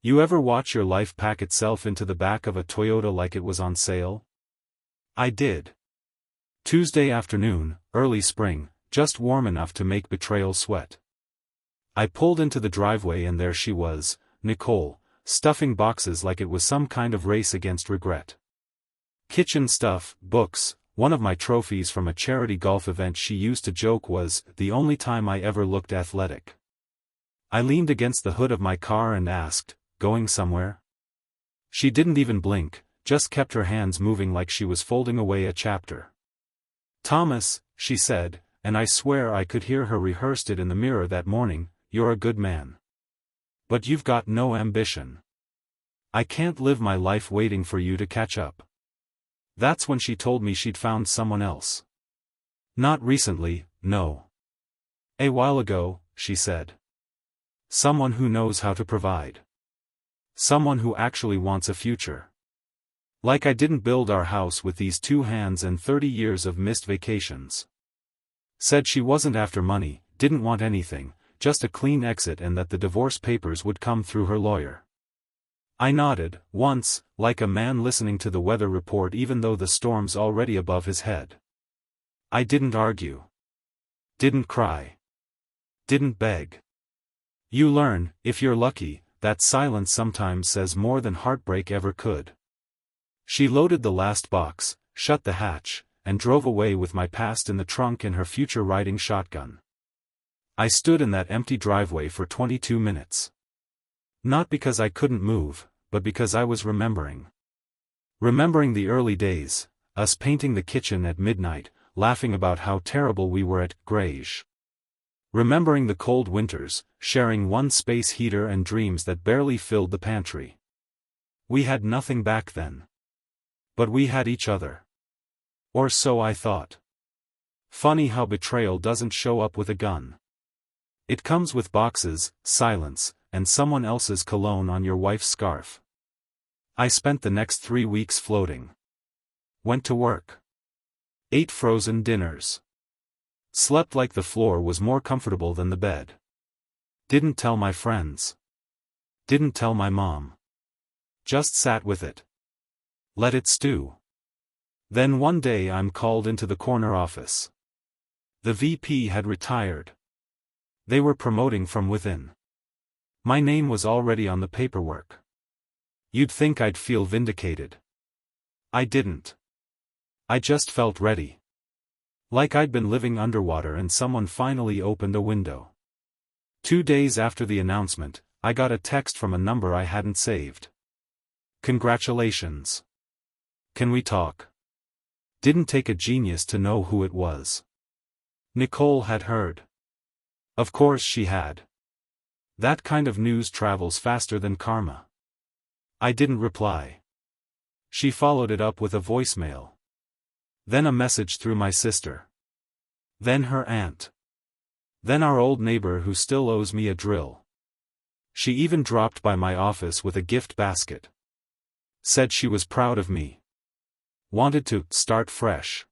You ever watch your life pack itself into the back of a Toyota like it was on sale? I did. Tuesday afternoon, early spring, just warm enough to make Betrayal sweat. I pulled into the driveway and there she was, Nicole, stuffing boxes like it was some kind of race against regret. Kitchen stuff, books. One of my trophies from a charity golf event she used to joke was the only time I ever looked athletic. I leaned against the hood of my car and asked, "Going somewhere?" She didn't even blink, just kept her hands moving like she was folding away a chapter. "Thomas," she said, and I swear I could hear her rehearsed it in the mirror that morning, "you're a good man. But you've got no ambition. I can't live my life waiting for you to catch up." That's when she told me she'd found someone else. "Not recently, no. A while ago," she said. "Someone who knows how to provide. Someone who actually wants a future. Like I didn't build our house with these two hands and 30 years of missed vacations." Said she wasn't after money, didn't want anything, just a clean exit and that the divorce papers would come through her lawyer. I nodded, once, like a man listening to the weather report even though the storm's already above his head. I didn't argue. Didn't cry. Didn't beg. You learn, if you're lucky, that silence sometimes says more than heartbreak ever could. She loaded the last box, shut the hatch, and drove away with my past in the trunk and her future riding shotgun. I stood in that empty driveway for 22 minutes. Not because I couldn't move, but because I was remembering. Remembering the early days, us painting the kitchen at midnight, laughing about how terrible we were at Grage. Remembering the cold winters, sharing one space heater and dreams that barely filled the pantry. We had nothing back then. But we had each other. Or so I thought. Funny how betrayal doesn't show up with a gun. It comes with boxes, silence, and someone else's cologne on your wife's scarf. I spent the next 3 weeks floating. Went to work. Ate frozen dinners. Slept like the floor was more comfortable than the bed. Didn't tell my friends. Didn't tell my mom. Just sat with it. Let it stew. Then one day I'm called into the corner office. The VP had retired. They were promoting from within. My name was already on the paperwork. You'd think I'd feel vindicated. I didn't. I just felt ready. Like I'd been living underwater and someone finally opened a window. 2 days after the announcement, I got a text from a number I hadn't saved. "Congratulations. Can we talk?" Didn't take a genius to know who it was. Nicole had heard. Of course she had. That kind of news travels faster than karma. I didn't reply. She followed it up with a voicemail. Then a message through my sister. Then her aunt. Then our old neighbor who still owes me a drill. She even dropped by my office with a gift basket. Said she was proud of me. Wanted to start fresh.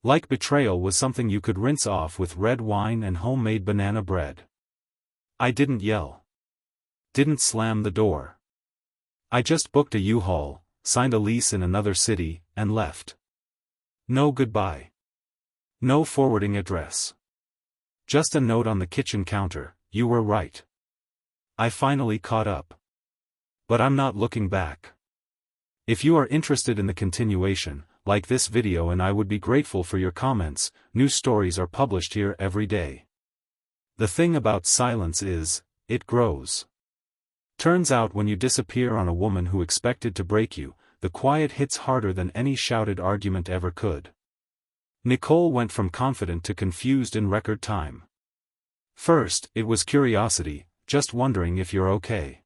Like betrayal was something you could rinse off with red wine and homemade banana bread. I didn't yell. Didn't slam the door. I just booked a U-Haul, signed a lease in another city, and left. No goodbye. No forwarding address. Just a note on the kitchen counter, "You were right." I finally caught up. But I'm not looking back. If you are interested in the continuation, like this video and I would be grateful for your comments. New stories are published here every day. The thing about silence is, it grows. Turns out when you disappear on a woman who expected to break you, the quiet hits harder than any shouted argument ever could. Nicole went from confident to confused in record time. First, it was curiosity, just wondering if you're okay.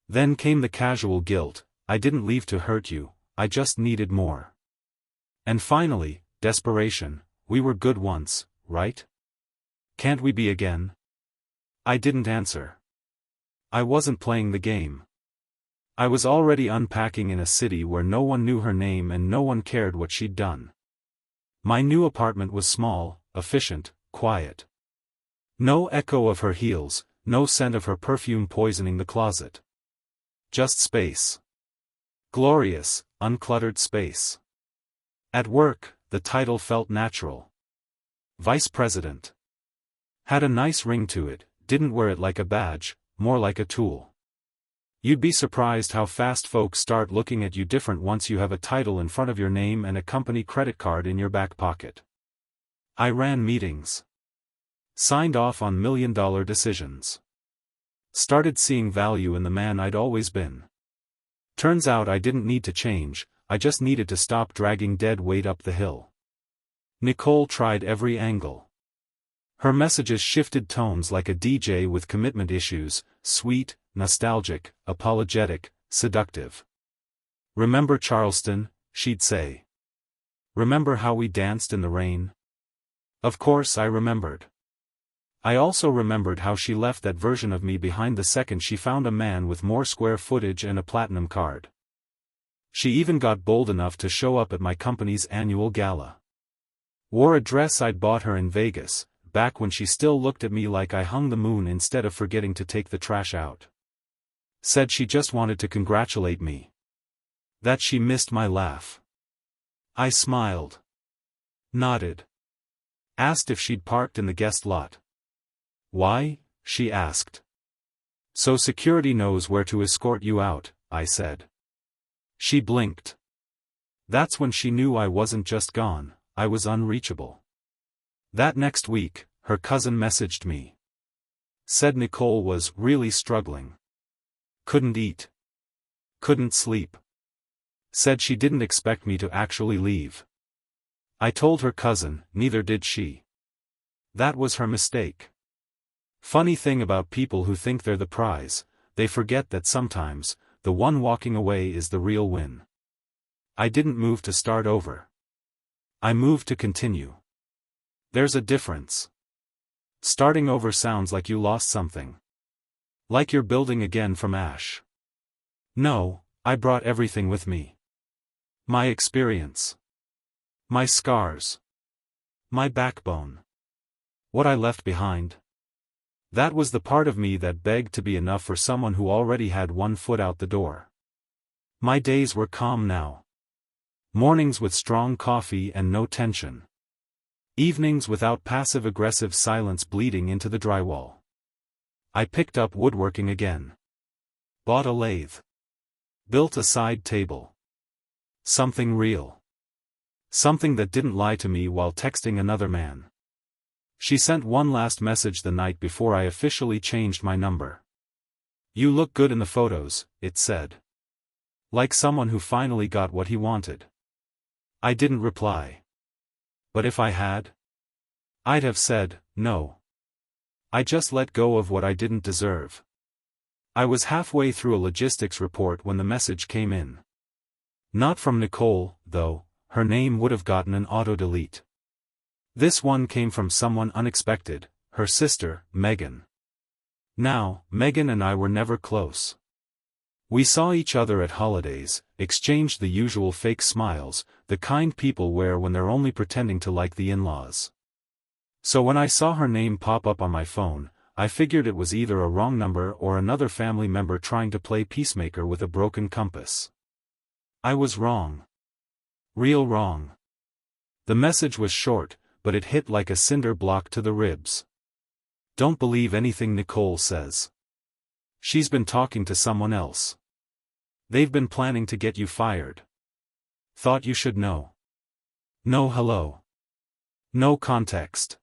Then came the casual guilt, I didn't leave to hurt you, I just needed more. And finally, desperation, we were good once, right? Can't we be again? I didn't answer. I wasn't playing the game. I was already unpacking in a city where no one knew her name and no one cared what she'd done. My new apartment was small, efficient, quiet. No echo of her heels, no scent of her perfume poisoning the closet. Just space. Glorious, uncluttered space. At work, the title felt natural. Vice President. Had a nice ring to it, didn't wear it like a badge, more like a tool. You'd be surprised how fast folks start looking at you different once you have a title in front of your name and a company credit card in your back pocket. I ran meetings. Signed off on million-dollar decisions. Started seeing value in the man I'd always been. Turns out I didn't need to change, I just needed to stop dragging dead weight up the hill. Nicole tried every angle. Her messages shifted tones like a DJ with commitment issues, sweet, nostalgic, apologetic, seductive. "Remember Charleston?" she'd say. "Remember how we danced in the rain?" Of course I remembered. I also remembered how she left that version of me behind the second she found a man with more square footage and a platinum card. She even got bold enough to show up at my company's annual gala. Wore a dress I'd bought her in Vegas, back when she still looked at me like I hung the moon instead of forgetting to take the trash out. Said she just wanted to congratulate me. That she missed my laugh. I smiled. Nodded. Asked if she'd parked in the guest lot. "Why?" she asked. "So security knows where to escort you out," I said. She blinked. That's when she knew I wasn't just gone, I was unreachable. That next week, her cousin messaged me. Said Nicole was really struggling. Couldn't eat. Couldn't sleep. Said she didn't expect me to actually leave. I told her cousin, neither did she. That was her mistake. Funny thing about people who think they're the prize, they forget that sometimes, the one walking away is the real win. I didn't move to start over. I moved to continue. There's a difference. Starting over sounds like you lost something. Like you're building again from ash. No, I brought everything with me. My experience. My scars. My backbone. What I left behind. That was the part of me that begged to be enough for someone who already had one foot out the door. My days were calm now. Mornings with strong coffee and no tension. Evenings without passive-aggressive silence bleeding into the drywall. I picked up woodworking again. Bought a lathe. Built a side table. Something real. Something that didn't lie to me while texting another man. She sent one last message the night before I officially changed my number. "You look good in the photos," it said. Like someone who finally got what he wanted. I didn't reply. But if I had? I'd have said, no. I just let go of what I didn't deserve. I was halfway through a logistics report when the message came in. Not from Nicole, though, her name would have gotten an auto-delete. This one came from someone unexpected, her sister, Megan. Now, Megan and I were never close. We saw each other at holidays, exchanged the usual fake smiles, the kind people wear when they're only pretending to like the in-laws. So when I saw her name pop up on my phone, I figured it was either a wrong number or another family member trying to play peacemaker with a broken compass. I was wrong. Real wrong. The message was short, but it hit like a cinder block to the ribs. "Don't believe anything Nicole says. She's been talking to someone else. They've been planning to get you fired. Thought you should know." No hello. No context.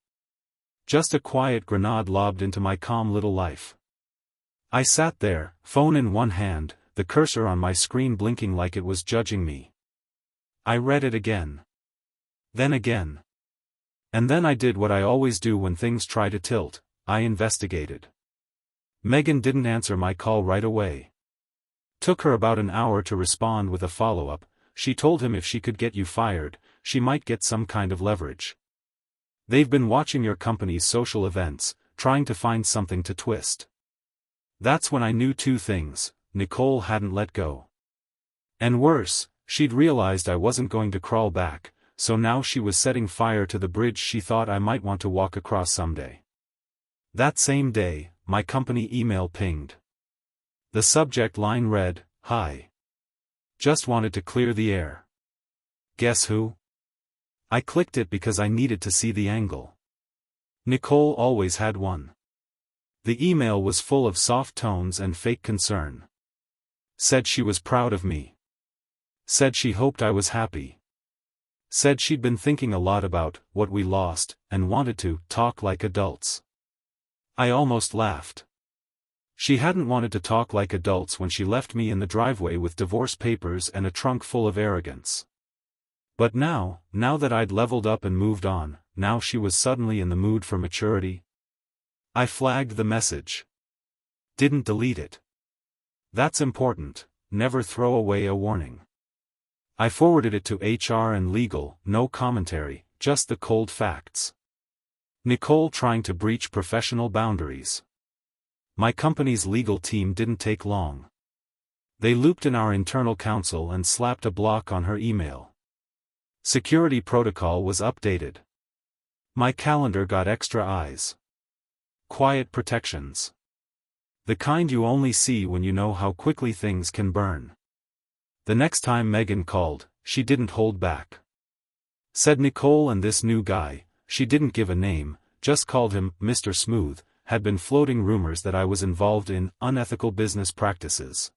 Just a quiet grenade lobbed into my calm little life. I sat there, phone in one hand, the cursor on my screen blinking like it was judging me. I read it again. Then again. And then I did what I always do when things try to tilt, I investigated. Megan didn't answer my call right away. Took her about an hour to respond with a follow-up. She told him if she could get you fired, she might get some kind of leverage. "They've been watching your company's social events, trying to find something to twist." That's when I knew two things: Nicole hadn't let go. And worse, she'd realized I wasn't going to crawl back, so now she was setting fire to the bridge she thought I might want to walk across someday. That same day, my company email pinged. The subject line read, "Hi. Just wanted to clear the air. Guess who?" I clicked it because I needed to see the angle. Nicole always had one. The email was full of soft tones and fake concern. Said she was proud of me. Said she hoped I was happy. Said she'd been thinking a lot about what we lost, and wanted to talk like adults. I almost laughed. She hadn't wanted to talk like adults when she left me in the driveway with divorce papers and a trunk full of arrogance. But now that I'd leveled up and moved on, now she was suddenly in the mood for maturity. I flagged the message. Didn't delete it. That's important, never throw away a warning. I forwarded it to HR and legal, no commentary, just the cold facts. Nicole trying to breach professional boundaries. My company's legal team didn't take long. They looped in our internal counsel and slapped a block on her email. Security protocol was updated. My calendar got extra eyes. Quiet protections. The kind you only see when you know how quickly things can burn. The next time Megan called, she didn't hold back. Said Nicole and this new guy, she didn't give a name, just called him Mr. Smooth, had been floating rumors that I was involved in unethical business practices.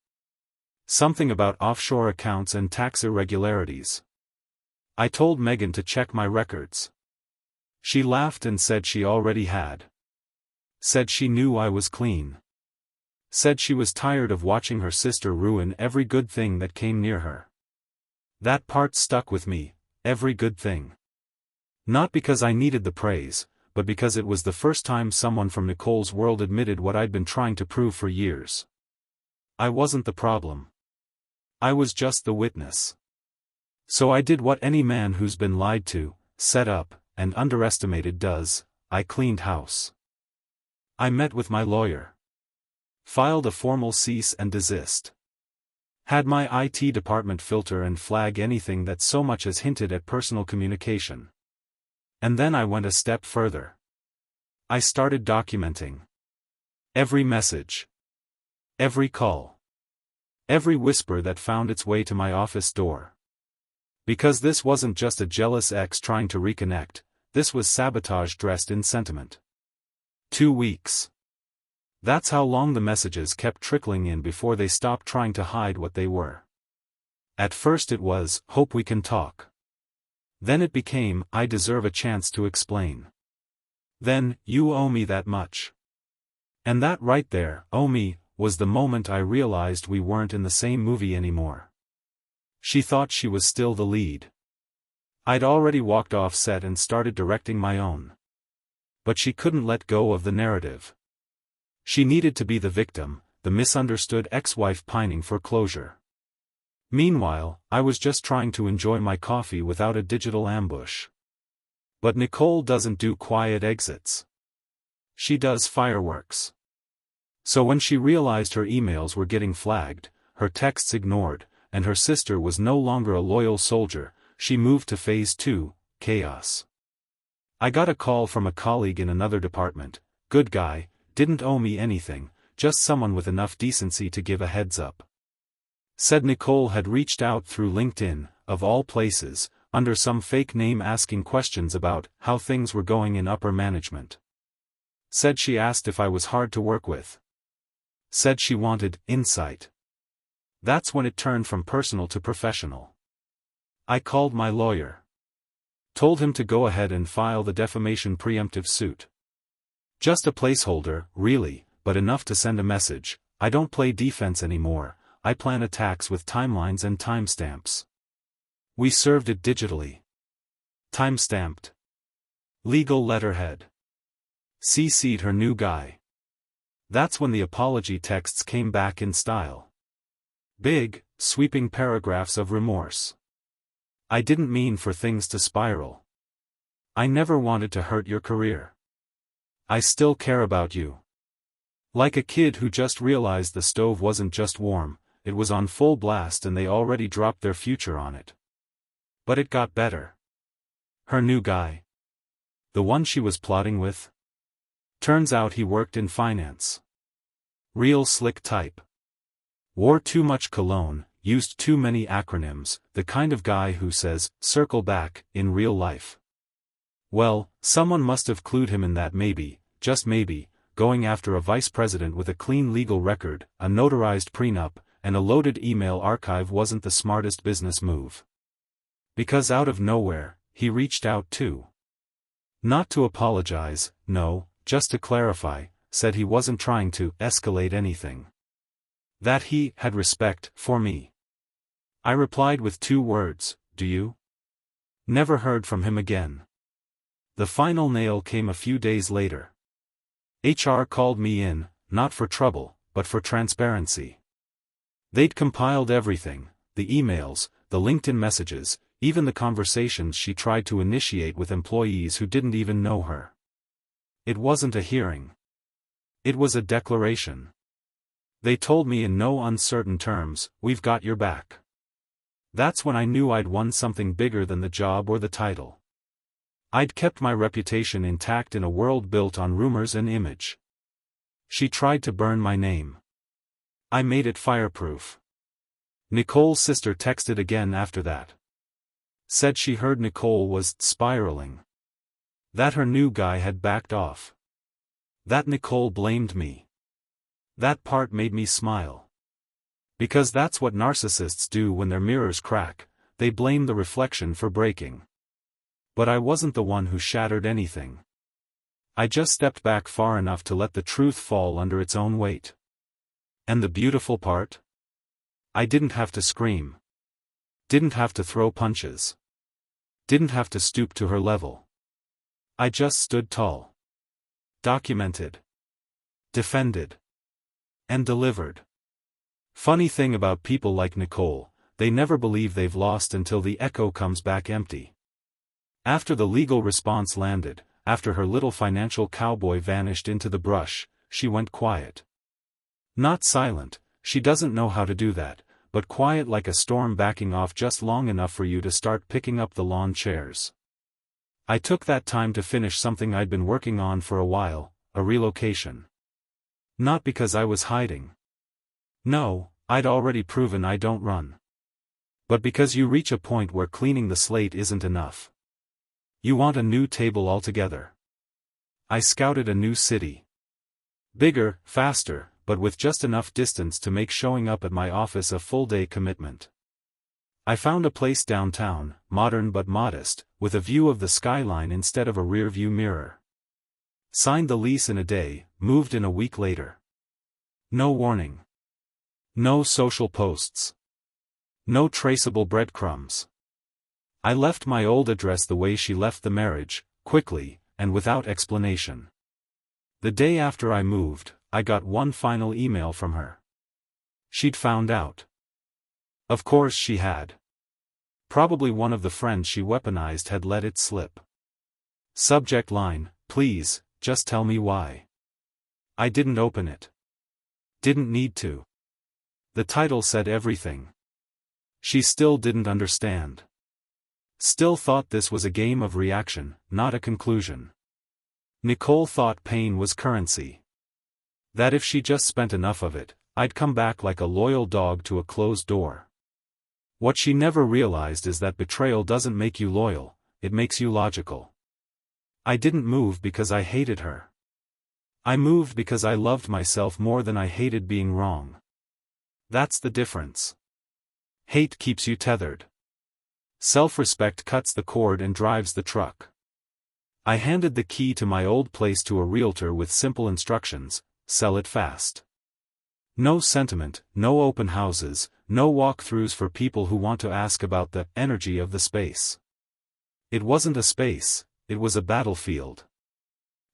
Something about offshore accounts and tax irregularities. I told Megan to check my records. She laughed and said she already had. Said she knew I was clean. Said she was tired of watching her sister ruin every good thing that came near her. That part stuck with me, every good thing. Not because I needed the praise, but because it was the first time someone from Nicole's world admitted what I'd been trying to prove for years. I wasn't the problem. I was just the witness. So I did what any man who's been lied to, set up, and underestimated does. I cleaned house. I met with my lawyer. Filed a formal cease and desist. Had my IT department filter and flag anything that so much as hinted at personal communication. And then I went a step further. I started documenting. Every message. Every call. Every whisper that found its way to my office door. Because this wasn't just a jealous ex trying to reconnect, this was sabotage dressed in sentiment. 2 weeks. That's how long the messages kept trickling in before they stopped trying to hide what they were. At first it was, "Hope we can talk." Then it became, "I deserve a chance to explain." Then, "You owe me that much." And that right there, "owe me," was the moment I realized we weren't in the same movie anymore. She thought she was still the lead. I'd already walked off set and started directing my own. But she couldn't let go of the narrative. She needed to be the victim, the misunderstood ex-wife pining for closure. Meanwhile, I was just trying to enjoy my coffee without a digital ambush. But Nicole doesn't do quiet exits. She does fireworks. So when she realized her emails were getting flagged, her texts ignored, and her sister was no longer a loyal soldier, she moved to phase 2, chaos. I got a call from a colleague in another department, good guy, didn't owe me anything, just someone with enough decency to give a heads up. Said Nicole had reached out through LinkedIn, of all places, under some fake name asking questions about how things were going in upper management. Said she asked if I was hard to work with. Said she wanted insight. That's when it turned from personal to professional. I called my lawyer. Told him to go ahead and file the defamation preemptive suit. Just a placeholder, really, but enough to send a message: I don't play defense anymore, I plan attacks with timelines and timestamps. We served it digitally. Timestamped. Legal letterhead. CC'd her new guy. That's when the apology texts came back in style. Big, sweeping paragraphs of remorse. I didn't mean for things to spiral. I never wanted to hurt your career. I still care about you. Like a kid who just realized the stove wasn't just warm, it was on full blast and they already dropped their future on it. But it got better. Her new guy. The one she was plotting with. Turns out he worked in finance. Real slick type. Wore too much cologne, used too many acronyms, the kind of guy who says, circle back, in real life. Well, someone must have clued him in that maybe, just maybe, going after a vice president with a clean legal record, a notarized prenup, and a loaded email archive wasn't the smartest business move. Because out of nowhere, he reached out too. Not to apologize, no, just to clarify, said he wasn't trying to escalate anything. That he had respect for me. I replied with 2 words, do you? Never heard from him again. The final nail came a few days later. HR called me in, not for trouble, but for transparency. They'd compiled everything, the emails, the LinkedIn messages, even the conversations she tried to initiate with employees who didn't even know her. It wasn't a hearing. It was a declaration. They told me in no uncertain terms, we've got your back. That's when I knew I'd won something bigger than the job or the title. I'd kept my reputation intact in a world built on rumors and image. She tried to burn my name. I made it fireproof. Nicole's sister texted again after that. Said she heard Nicole was spiraling. That her new guy had backed off. That Nicole blamed me. That part made me smile. Because that's what narcissists do when their mirrors crack, they blame the reflection for breaking. But I wasn't the one who shattered anything. I just stepped back far enough to let the truth fall under its own weight. And the beautiful part? I didn't have to scream. Didn't have to throw punches. Didn't have to stoop to her level. I just stood tall. Documented. Defended. And delivered. Funny thing about people like Nicole, they never believe they've lost until the echo comes back empty. After the legal response landed, after her little financial cowboy vanished into the brush, she went quiet. Not silent, she doesn't know how to do that, but quiet like a storm backing off just long enough for you to start picking up the lawn chairs. I took that time to finish something I'd been working on for a while, a relocation. Not because I was hiding. No, I'd already proven I don't run. But because you reach a point where cleaning the slate isn't enough. You want a new table altogether. I scouted a new city. Bigger, faster, but with just enough distance to make showing up at my office a full-day commitment. I found a place downtown, modern but modest, with a view of the skyline instead of a rear-view mirror. Signed the lease in a day, moved in a week later. No warning. No social posts. No traceable breadcrumbs. I left my old address the way she left the marriage, quickly, and without explanation. The day after I moved, I got one final email from her. She'd found out. Of course she had. Probably one of the friends she weaponized had let it slip. Subject line, please, just tell me why. I didn't open it. Didn't need to. The title said everything. She still didn't understand. Still thought this was a game of reaction, not a conclusion. Nicole thought pain was currency. That if she just spent enough of it, I'd come back like a loyal dog to a closed door. What she never realized is that betrayal doesn't make you loyal, it makes you logical. I didn't move because I hated her. I moved because I loved myself more than I hated being wrong. That's the difference. Hate keeps you tethered. Self-respect cuts the cord and drives the truck. I handed the key to my old place to a realtor with simple instructions: sell it fast. No sentiment, no open houses, no walkthroughs for people who want to ask about the energy of the space. It wasn't a space, it was a battlefield.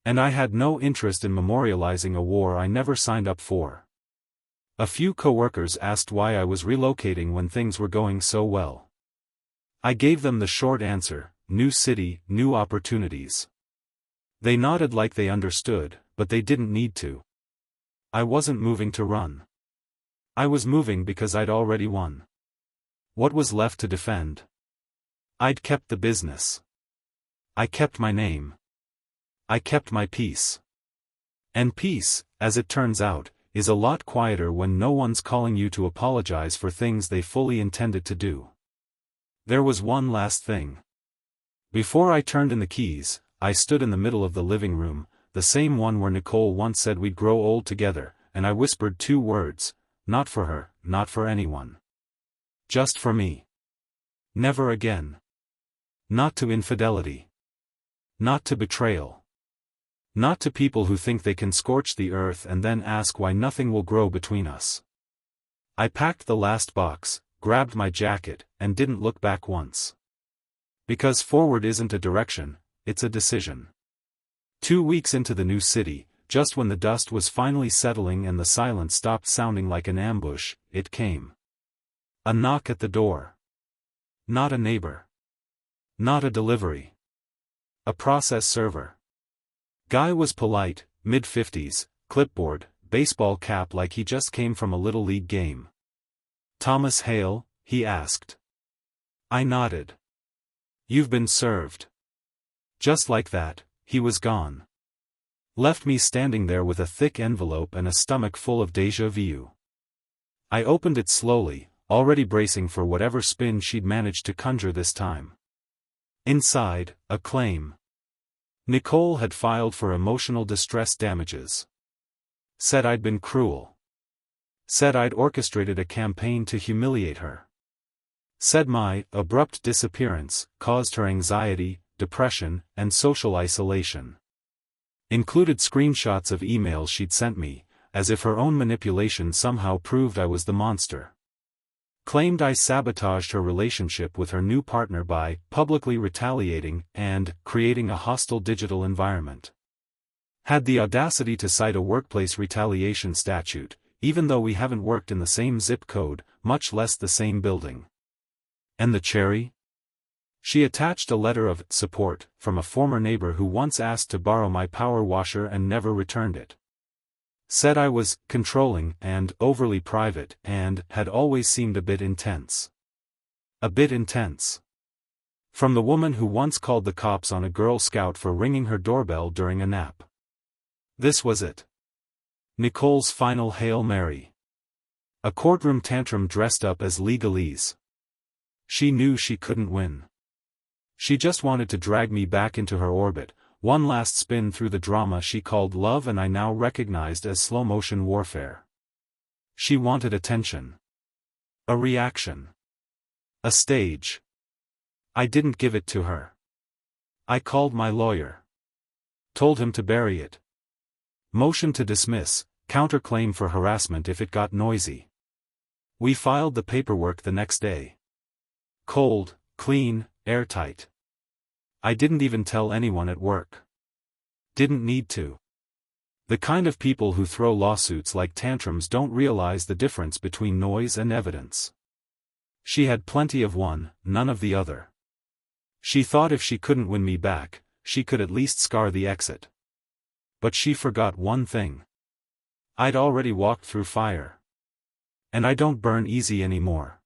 And I had no interest in memorializing a war I never signed up for. A few coworkers asked why I was relocating when things were going so well. I gave them the short answer: new city, new opportunities. They nodded like they understood, but they didn't need to. I wasn't moving to run. I was moving because I'd already won. What was left to defend? I'd kept the business. I kept my name. I kept my peace. And peace, as it turns out, is a lot quieter when no one's calling you to apologize for things they fully intended to do. There was one last thing. Before I turned in the keys, I stood in the middle of the living room, the same one where Nicole once said we'd grow old together, and I whispered 2 words, not for her, not for anyone. Just for me. Never again. Not to infidelity. Not to betrayal. Not to people who think they can scorch the earth and then ask why nothing will grow between us. I packed the last box, grabbed my jacket, and didn't look back once. Because forward isn't a direction, it's a decision. 2 weeks into the new city, just when the dust was finally settling and the silence stopped sounding like an ambush, it came. A knock at the door. Not a neighbor. Not a delivery. A process server. Guy was polite, mid-50s, clipboard, baseball cap like he just came from a little league game. "Thomas Hale?" he asked. I nodded. "You've been served." Just like that, he was gone. Left me standing there with a thick envelope and a stomach full of déjà vu. I opened it slowly, already bracing for whatever spin she'd managed to conjure this time. Inside, a claim. Nicole had filed for emotional distress damages. Said I'd been cruel. Said I'd orchestrated a campaign to humiliate her. Said my abrupt disappearance caused her anxiety, depression, and social isolation. Included screenshots of emails she'd sent me, as if her own manipulation somehow proved I was the monster. Claimed I sabotaged her relationship with her new partner by publicly retaliating and creating a hostile digital environment. Had the audacity to cite a workplace retaliation statute, even though we haven't worked in the same zip code, much less the same building. And the cherry? She attached a letter of support from a former neighbor who once asked to borrow my power washer and never returned it. Said I was controlling and overly private and had always seemed a bit intense. A bit intense. From the woman who once called the cops on a Girl Scout for ringing her doorbell during a nap. This was it. Nicole's final Hail Mary. A courtroom tantrum dressed up as legalese. She knew she couldn't win. She just wanted to drag me back into her orbit, one last spin through the drama she called love and I now recognized as slow-motion warfare. She wanted attention. A reaction. A stage. I didn't give it to her. I called my lawyer. Told him to bury it. Motion to dismiss, counterclaim for harassment if it got noisy. We filed the paperwork the next day. Cold, clean, airtight. I didn't even tell anyone at work. Didn't need to. The kind of people who throw lawsuits like tantrums don't realize the difference between noise and evidence. She had plenty of one, none of the other. She thought if she couldn't win me back, she could at least scar the exit. But she forgot one thing. I'd already walked through fire. And I don't burn easy anymore.